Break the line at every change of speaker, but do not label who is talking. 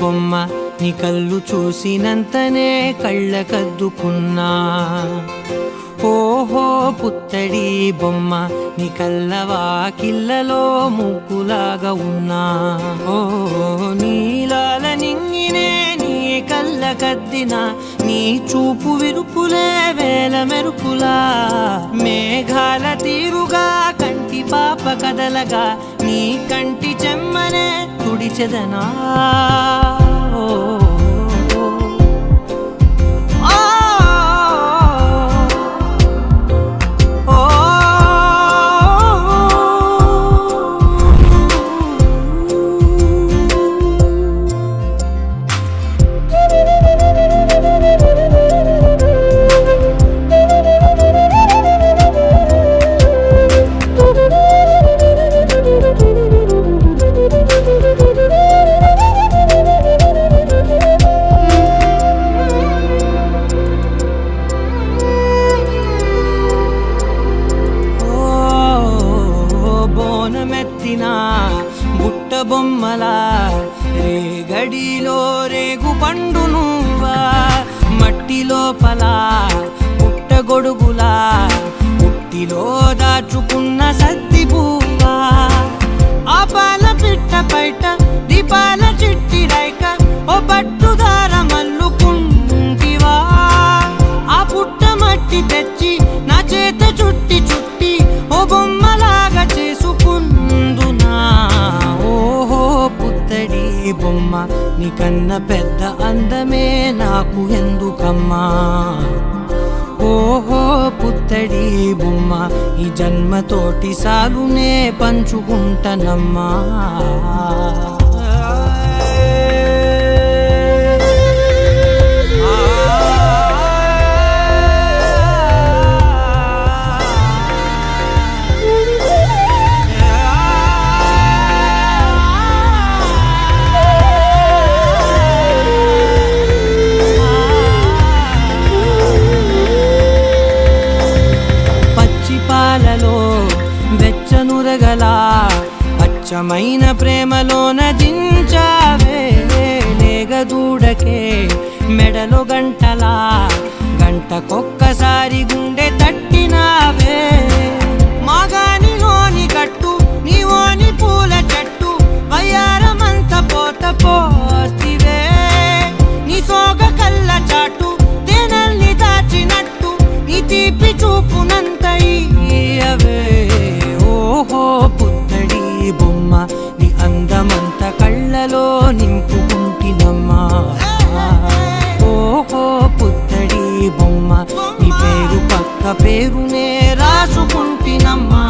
బొమ్మ నీ కళ్ళు చూసినంతనే కళ్ళకద్దుకున్నా. ఓహో పుత్తడి బొమ్మ నీ కళ్ళవాకిళ్ళలో ముగ్గులాగా ఉన్నా. ఓ నీలాల నింగినే నీ కళ్ళకద్దిన నీ చూపు విరుపులే వేల మెరుపులా. మేఘాల తీరుగా కంటి పాప కదలగా నీ కంటి చెమ్మనే తుడిచెదనా. బుట్ట బొమ్మలా రేగడిలో రేగు పండు నువ్వా. మట్టి లోపల పుట్ట గొడుగులా పుట్టిలో దాచుకున్న సత్తి పువ్వా. ఆ పాల పిట్ట పైట దీపాల చిట్టి రైక ఓ పట్టుదార మల్లుకుంటివా. ఆ పుట్ట మట్టి తెచ్చి నా చేత చుట్టి చుట్టి ఓ బొమ్మలాగా చేసుకుందునా. ఓహో పుత్తడి బొమ్మ నీకన్న పెద్ద అందమే నాకు ఎందుకమ్మా. ఓహో పుత్తడి బొమ్మ ఈ జన్మతోటి సాలునే పంచుకుంటనమ్మా. వెచ్చనురగలా అచ్చమైన ప్రేమలోన దించావే. లేగదూడకే మెడలో గంటలా గంటకొక్కసారి గుండె తట్టినావే. మాగానిలోని గట్టు నీవోని పూల చెట్టు వయ్యారమంత పోత పోస్తివే. నీ సోగ కళ్ళ చాటు తేనల్ని దాచినట్టు నీ తీపి చూపునంత ఇయ్యవే. ఓహో పుత్తడి బొమ్మ నీ అందమంత కళ్ళలో నింపుకుంటినమ్మా. ఓహో పుత్తడి బొమ్మ నీ పేరు పక్క పేరునే రాసుకుంటినమ్మా.